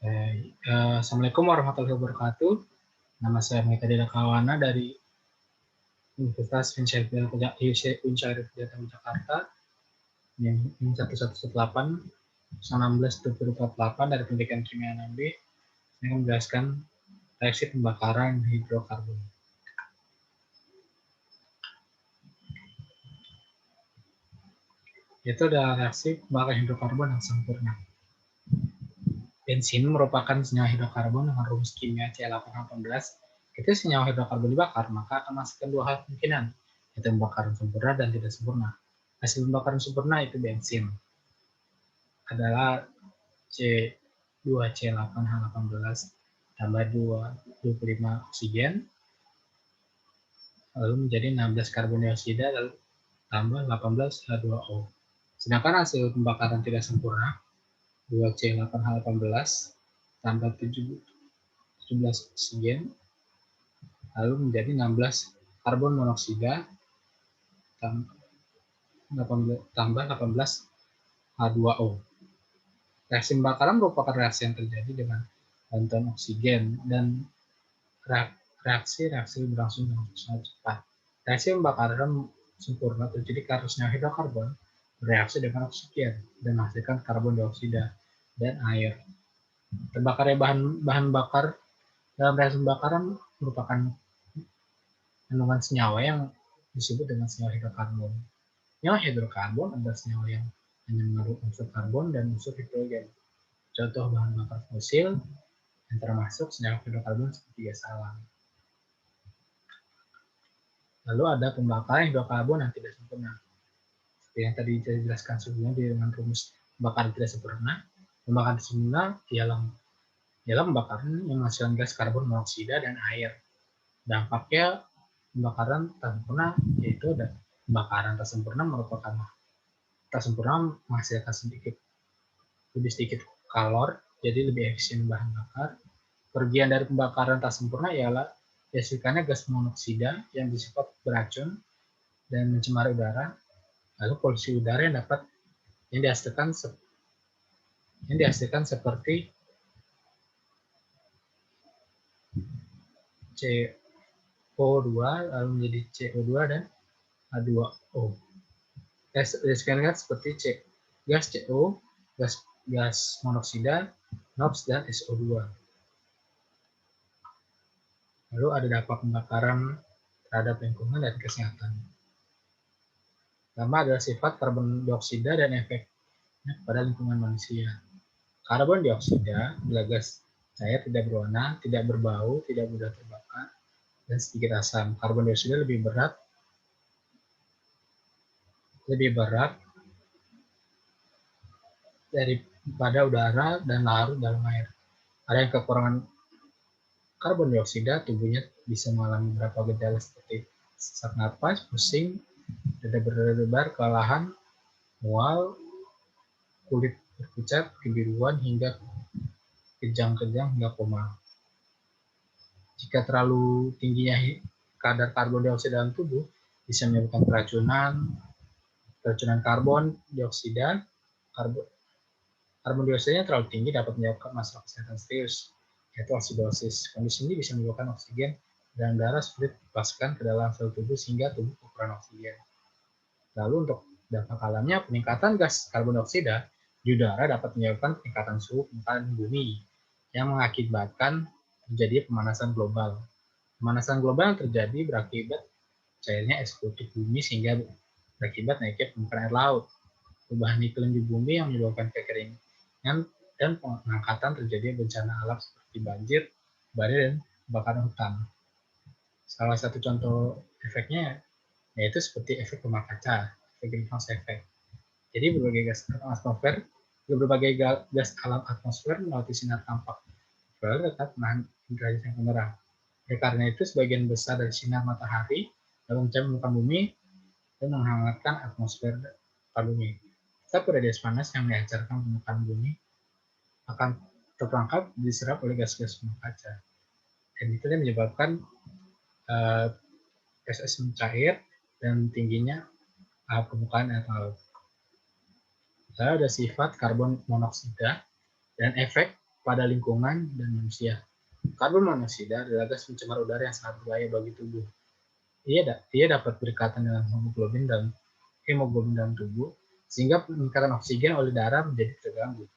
Assalamualaikum warahmatullahi wabarakatuh. Nama saya Mita Didakawana dari Universitas Uncair Pujatan Jakarta yang 1118 1948 dari Pendidikan Kimia 6B. Saya akan menjelaskan reaksi pembakaran hidrokarbon. Itu adalah reaksi pembakaran hidrokarbon yang sempurna. Bensin merupakan senyawa hidrokarbon dengan rumus kimia C818. Ketika senyawa hidrokarbon dibakar, maka akan menghasilkan dua hal kemungkinan, yaitu pembakaran sempurna dan tidak sempurna. Hasil pembakaran sempurna itu bensin adalah C2C8H18 tambah 25 oksigen, lalu menjadi 16 karbon dioksida, lalu tambah 18 H2O. Sedangkan hasil pembakaran tidak sempurna 2C8H18 tambah 17 oksigen, lalu menjadi 16 karbon monoksida tambah 18 H2O. Reaksi pembakaran merupakan reaksi yang terjadi dengan bantuan oksigen dan reaksi berlangsung dengan sangat cepat. Reaksi pembakaran sempurna terjadi karena senyawa hidrokarbon bereaksi dengan oksigen dan menghasilkan karbon dioksida dan air. Terbakarnya bahan bakar dalam reaksi pembakaran merupakan kandungan senyawa yang disebut dengan senyawa hidrokarbon. Senyawa hidrokarbon adalah senyawa yang hanya mengandung unsur karbon dan unsur hidrogen. Contoh bahan bakar fosil yang termasuk senyawa hidrokarbon seperti gas alam. Lalu ada pembakaran hidrokarbon yang tidak sempurna. Seperti yang tadi saya jelaskan sebelumnya dengan rumus pembakaran tidak sempurna. Pembakaran sempurna ialah pembakaran yang menghasilkan gas karbon monoksida dan air. Dampaknya pembakaran tak sempurna yaitu pembakaran tak sempurna menghasilkan lebih sedikit kalor, jadi lebih efisien bahan bakar. Kerugian dari pembakaran tak sempurna ialah dihasilkannya gas monoksida yang bersifat beracun dan mencemari udara, lalu polusi udara yang dihasilkan seperti CO2 lalu menjadi CO2 dan H2O. Dihasilkan seperti gas CO, gas monoksida, NOx, dan SO2. Lalu ada dampak pembakaran terhadap lingkungan dan kesehatan. Pertama adalah sifat karbon dioksida dan efeknya pada lingkungan manusia. Karbon dioksida adalah gas cair tidak berwarna, tidak berbau, tidak mudah terbakar, dan sedikit asam. Karbon dioksida lebih berat daripada udara dan larut dalam air. Ada yang kekurangan karbon dioksida, tubuhnya bisa mengalami beberapa gejala seperti sesak napas, pusing, dada berdebar, kelelahan, mual, kulit berpucat, kebiruan, hingga kejang-kejang hingga koma. Jika terlalu tingginya kadar karbon dioksida dalam tubuh, bisa menyebabkan keracunan karbon dioksida. Karbon dioksidanya terlalu tinggi dapat menyebabkan masalah kesehatan serius, yaitu asidosis. Kondisi ini bisa menyebabkan oksigen dalam darah sulit dilepaskan ke dalam sel tubuh sehingga tubuh kekurangan oksigen. Lalu untuk dampak alamnya, peningkatan gas karbon dioksida di udara dapat menyebabkan peningkatan suhu permukaan bumi yang mengakibatkan terjadi pemanasan global. Pemanasan global yang terjadi berakibat cairnya es kutub bumi sehingga berakibat naiknya permukaan air laut. Perubahan iklim di bumi yang menyebabkan kekeringan dan pengangkatan terjadi bencana alam seperti banjir, badai, dan kebakaran hutan. Salah satu contoh efeknya yaitu seperti efek rumah kaca, efek greenhouse effect. Jadi berbagai gas alam atmosfer melalui sinar tampak tetap menahan derajat yang menyerang. Oleh karena itu, sebagian besar dari sinar matahari dapat mencapai permukaan bumi dan menghangatkan atmosfer bumi. Tapi radiasi panas yang dihancarkan permukaan bumi akan terperangkap diserap oleh gas-gas rumah kaca. Dan itu yang menyebabkan es mencair dan tingginya permukaan air laut. Lalu ada sifat karbon monoksida dan efek pada lingkungan dan manusia. Karbon monoksida adalah gas pencemar udara yang sangat berbahaya bagi tubuh. Ia dapat berikatan dengan hemoglobin dalam tubuh, sehingga peningkatan oksigen oleh darah menjadi terganggu.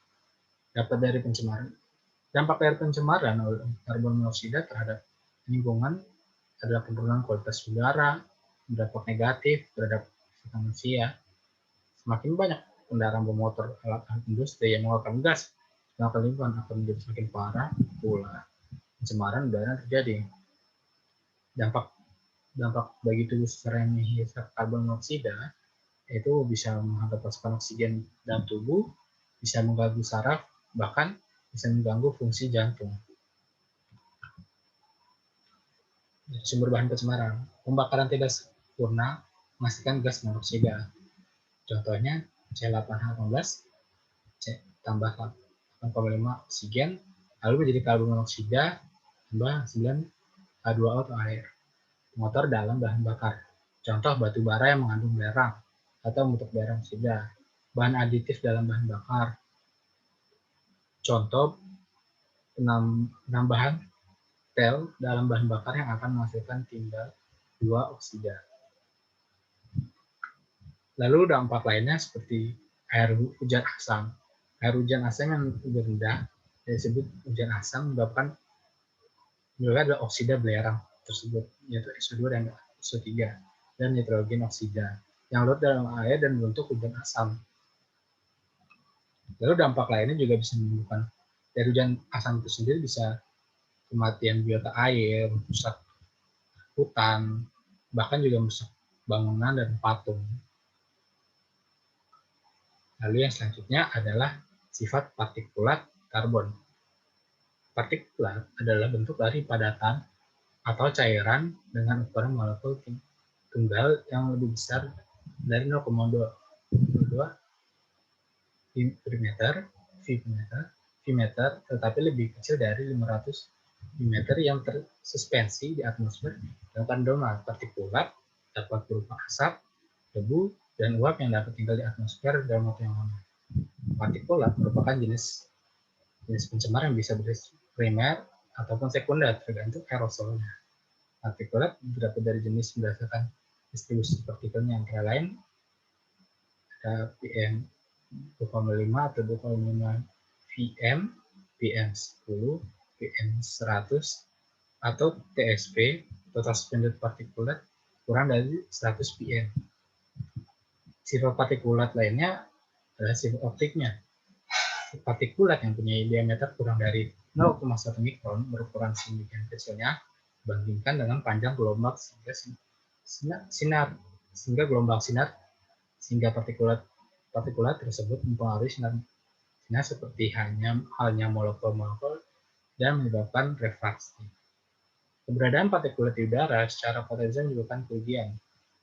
Dampak dari pencemaran oleh karbon monoksida terhadap lingkungan adalah penurunan kualitas udara, berdampak negatif terhadap manusia. Semakin banyak kendaraan bermotor, alat-alat industri yang mengeluarkan gas maka lingkungan akan menjadi semakin parah pula pencemaran udara terjadi. Dampak bagi tubuh secara yang menghisap karbon monoksida itu bisa menghambat pasokan oksigen dalam tubuh, bisa mengganggu saraf, bahkan bisa mengganggu fungsi jantung. Sumber bahan pencemaran. Pembakaran tidak sempurna menghasilkan gas monoksida. Contohnya C8H18, C tambah 8,5 oksigen, lalu menjadi karbon monoksida tambah 9 H2O atau air. Motor dalam bahan bakar. Contoh batu bara yang mengandung belerang atau membentuk belerang oksida. Bahan aditif dalam bahan bakar. Contoh penambahan tel dalam bahan bakar yang akan menghasilkan timbal 2 oksida. Lalu dampak lainnya seperti air hujan asam. Air hujan asam yang lebih rendah disebut hujan asam menyebabkan adalah oksida belerang tersebut, yaitu SO2 dan SO3 dan nitrogen oksida yang larut dalam air dan membentuk hujan asam. Lalu dampak lainnya juga bisa menimbulkan dari hujan asam itu sendiri bisa kematian biota air, rusak hutan, bahkan juga merusak bangunan dan patung. Lalu yang selanjutnya adalah sifat partikulat karbon. Partikulat adalah bentuk dari padatan atau cairan dengan ukuran molekul tunggal yang lebih besar dari 0,2 vimeter, tetapi lebih kecil dari 500 vimeter yang tersuspensi di atmosfer dengan kandungan partikulat dapat berupa asap, debu, dan uap yang dapat tinggal di atmosfer dalam waktu yang lama. Partikulat merupakan jenis pencemar yang bisa berisiko primer ataupun sekunder tergantung aerosolnya. Partikulat terdapat dari jenis berdasarkan distribusi partikelnya, antara lain ada PM 2,5 atau 2,5 VM, PM10, PM100, atau TSP, total suspended particulate, kurang dari 100 PM. Sifat partikulat lainnya adalah sifat optiknya. Partikulat yang punya diameter kurang dari 0,1 mikron berukuran sedemikian kecilnya dibandingkan dengan panjang gelombang sehingga partikulat tersebut mempengaruhi sinar seperti halnya molekul-molekul dan menyebabkan refraksi. Keberadaan partikulat di udara secara potensial menyebabkan kerugian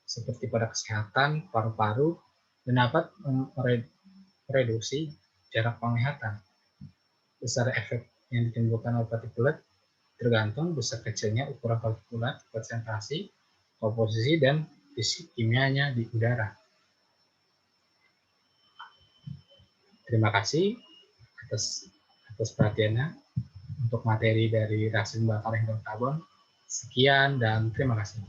seperti pada kesehatan paru-paru dan dapat mereduksi jarak penglihatan. Besar efek yang ditimbulkan oleh partikulat tergantung besar kecilnya ukuran partikulat, konsentrasi, komposisi, dan fisik kimianya di udara. Terima kasih atas perhatiannya untuk materi dari reaksi pembakaran hidrokarbon. Sekian dan terima kasih.